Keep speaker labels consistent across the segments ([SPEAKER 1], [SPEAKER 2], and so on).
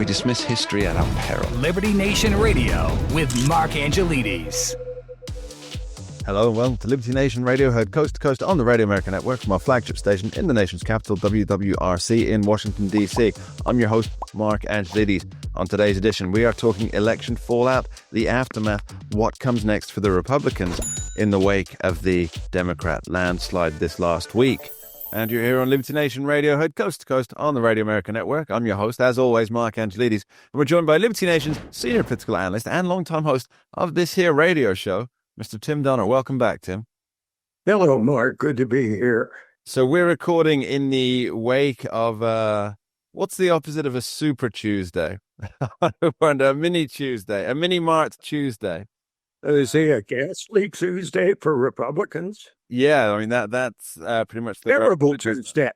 [SPEAKER 1] dismiss history at our peril.
[SPEAKER 2] Liberty Nation Radio with Mark Angelides.
[SPEAKER 3] Hello and welcome to Liberty Nation Radio, heard coast to coast on the Radio America Network from our flagship station in the nation's capital, WWRC in Washington, D.C. I'm your host, Mark Angelides. On today's edition, we are talking election fallout, the aftermath, what comes next for the Republicans in the wake of the Democrat landslide this last week. And you're here on Liberty Nation Radio, heard coast to coast on the Radio America Network. I'm your host, as always, Mark Angelides. And we're joined by Liberty Nation's senior political analyst and longtime host of this here radio show, Mr. Tim Donner. Welcome back, Tim.
[SPEAKER 4] Hello, Mark. Good to be here.
[SPEAKER 3] So we're recording in the wake of, what's the opposite of a Super Tuesday? I wonder, a mini Tuesday, a mini March Tuesday.
[SPEAKER 4] Is he a gas leak Tuesday for Republicans?
[SPEAKER 3] Yeah, I mean, that's pretty much the
[SPEAKER 4] terrible Tuesday.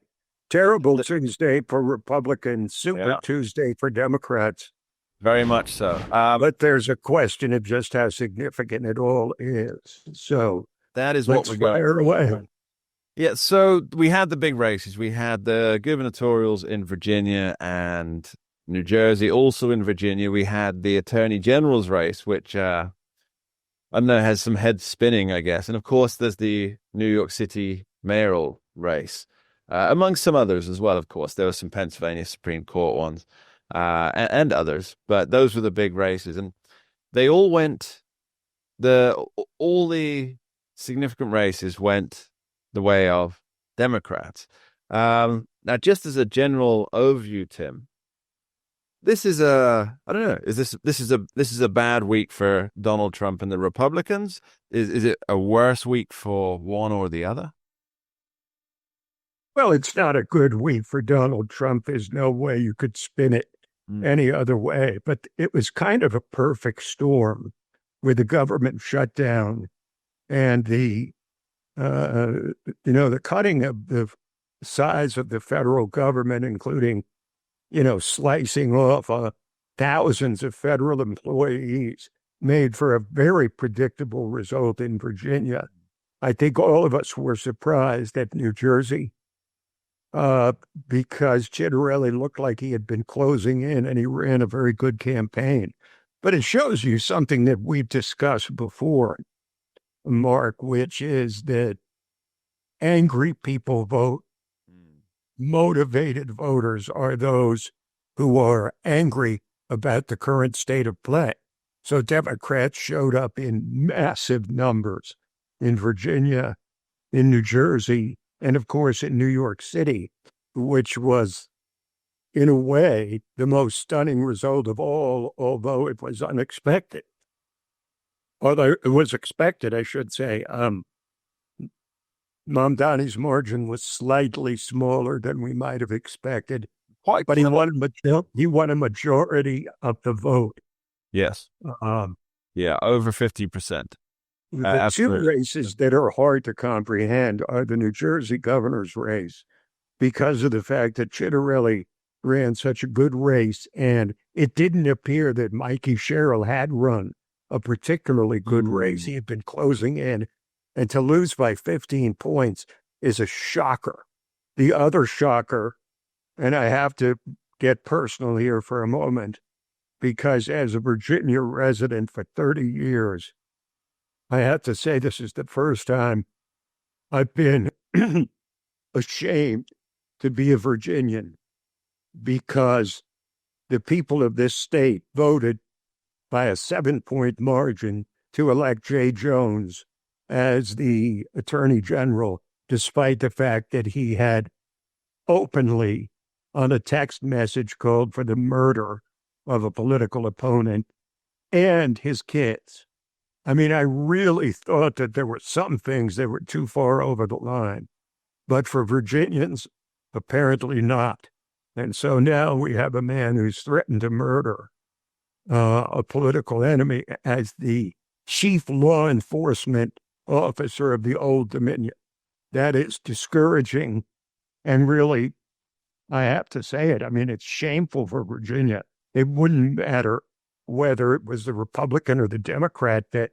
[SPEAKER 4] Terrible Tuesday for Republicans, Super Tuesday for Democrats.
[SPEAKER 3] Very much so.
[SPEAKER 4] But there's a question of just how significant it all is. So
[SPEAKER 3] that is what we're going
[SPEAKER 4] fire away.
[SPEAKER 3] Yeah, so we had the big races. We had the gubernatorials in Virginia and New Jersey, also in Virginia. We had the Attorney General's race, which, I don't know, has some head spinning, I guess. And of course, there's the New York City mayoral race, among some others as well, of course. There were some Pennsylvania Supreme Court ones. And others, but those were the big races, and they all went. All the significant races went the way of Democrats. Now, just as a general overview, Tim, this is I don't know. This is a bad week for Donald Trump and the Republicans? Is it a worse week for one or the other?
[SPEAKER 4] Well, it's not a good week for Donald Trump. There's no way you could spin it any other way. But it was kind of a perfect storm with the government shutdown and the cutting of the size of the federal government, including, slicing off thousands of federal employees, made for a very predictable result in Virginia. I think all of us were surprised at New Jersey, because Chitterelli looked like he had been closing in and he ran a very good campaign. But it shows you something that we've discussed before, Mark, which is that angry people vote. Motivated voters are those who are angry about the current state of play. So Democrats showed up in massive numbers in Virginia, in New Jersey, and of course in New York City, which was, in a way, the most stunning result of all, although it was unexpected. Although it was expected, I should say. Mamdani's margin was slightly smaller than we might have expected, but he won a majority of the vote.
[SPEAKER 3] Yes. Over 50%.
[SPEAKER 4] The two races that are hard to comprehend are the New Jersey governor's race, because of the fact that Chitterelli ran such a good race, and it didn't appear that Mikey Sherrill had run a particularly good race. He had been closing in, and to lose by 15 points is a shocker. The other shocker, and I have to get personal here for a moment, because as a Virginia resident for 30 years, I have to say this is the first time I've been ashamed to be a Virginian, because the people of this state voted by a 7-point margin to elect Jay Jones as the Attorney General, despite the fact that he had openly, on a text message, called for the murder of a political opponent and his kids. I mean, I really thought that there were some things that were too far over the line, but for Virginians, apparently not. And so now we have a man who's threatened to murder a political enemy as the chief law enforcement officer of the Old Dominion. That is discouraging, and really, I have to say it, I mean, it's shameful for Virginia. It wouldn't matter whether it was the Republican or the Democrat that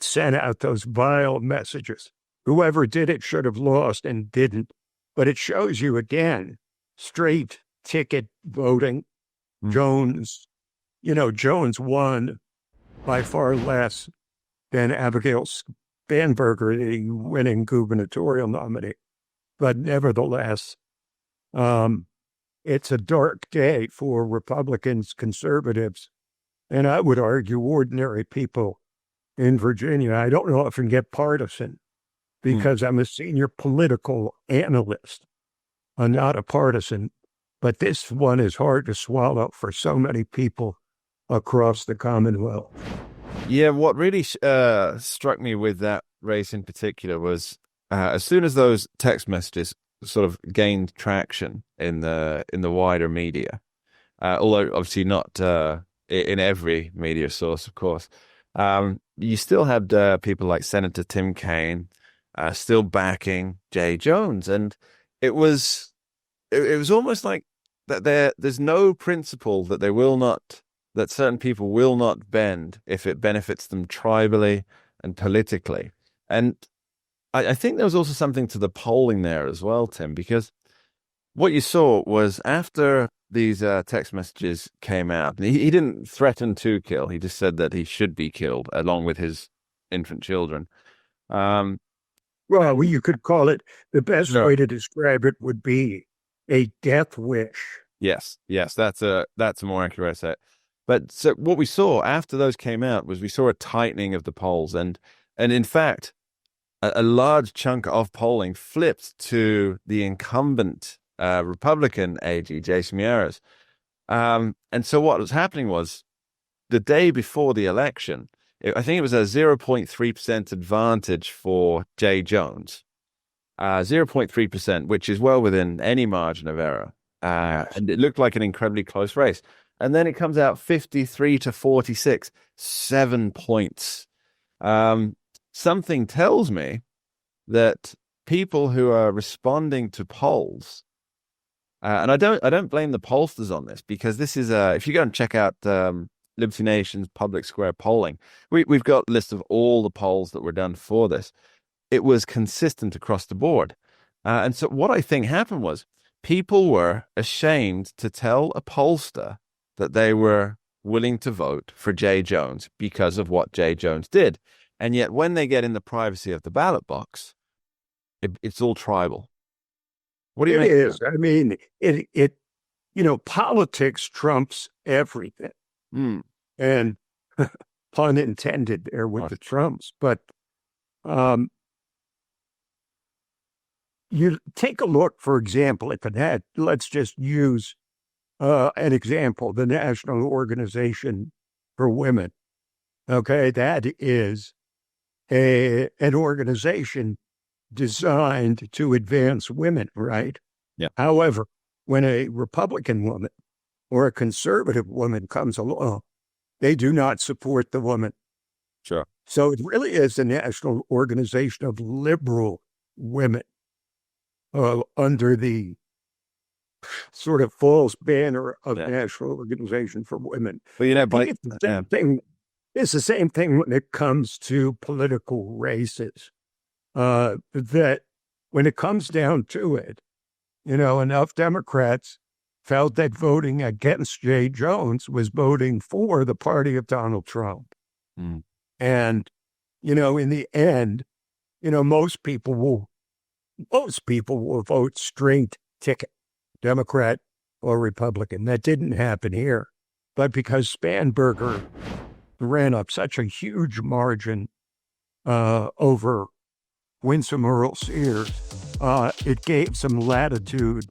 [SPEAKER 4] sent out those vile messages. Whoever did it should have lost and didn't. But it shows you again, straight ticket voting Jones, Jones won by far less than Abigail Spanberger, the winning gubernatorial nominee. But nevertheless, it's a dark day for Republicans, conservatives, and I would argue ordinary people in Virginia. I don't know if I can get partisan because I'm a senior political analyst. I'm not a partisan, but this one is hard to swallow for so many people across the Commonwealth.
[SPEAKER 3] Yeah, what really struck me with that race in particular was as soon as those text messages sort of gained traction in the wider media, although obviously not in every media source, of course, you still had people like Senator Tim Kaine still backing Jay Jones, and it was almost like that there's no principle that that certain people will not bend if it benefits them tribally and politically. And I think there was also something to the polling there as well, Tim, because what you saw was after these text messages came out, he didn't threaten to kill. He just said that he should be killed along with his infant children.
[SPEAKER 4] Well, you could call it, the best way to describe it would be a death wish.
[SPEAKER 3] Yes, that's a more accurate way to say it. But so what we saw after those came out was we saw a tightening of the polls, and in fact, a large chunk of polling flipped to the incumbent Republican AG, Jason Miyares. And so what was happening was the day before the election, I think it was a 0.3% advantage for Jay Jones, 0.3%, which is well within any margin of error. And it looked like an incredibly close race. And then it comes out 53 to 46, 7 points. Something tells me that people who are responding to polls, and I don't blame the pollsters on this, because this is if you go and check out Liberty Nation's Public Square polling, we've got a list of all the polls that were done for this. It was consistent across the board. And so what I think happened was people were ashamed to tell a pollster that they were willing to vote for Jay Jones because of what Jay Jones did. And yet when they get in the privacy of the ballot box, it's all tribal. What do you think?
[SPEAKER 4] It is. I mean, it politics trumps everything. And pun intended there with the Trumps. But you take a look, for example, at the let's just use an example, the National Organization for Women. Okay, that is an organization designed to advance women, right?
[SPEAKER 3] Yeah.
[SPEAKER 4] However, when a Republican woman or a conservative woman comes along, they do not support the woman.
[SPEAKER 3] Sure.
[SPEAKER 4] So it really is the National Organization of Liberal Women under the sort of false banner of National Organization for Women.
[SPEAKER 3] Well, but
[SPEAKER 4] it's the same thing. It's the same thing when it comes to political races. That when it comes down to it, enough Democrats felt that voting against Jay Jones was voting for the party of Donald Trump. And, in the end, most people will vote straight ticket, Democrat or Republican. That didn't happen here. But because Spanberger ran up such a huge margin over Winsome Earle-Sears, it gave some latitude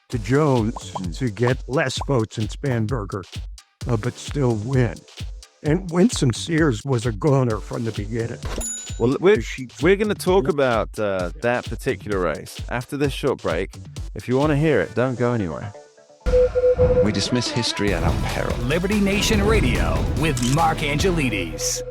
[SPEAKER 4] to Jones to get less votes than Spanberger, but still win. And Winsome Sears was a goner from the beginning.
[SPEAKER 3] Well, we're going to talk about that particular race after this short break. If you want to hear it, don't go anywhere.
[SPEAKER 1] We dismiss history at our peril.
[SPEAKER 2] Liberty Nation Radio with Mark Angelides.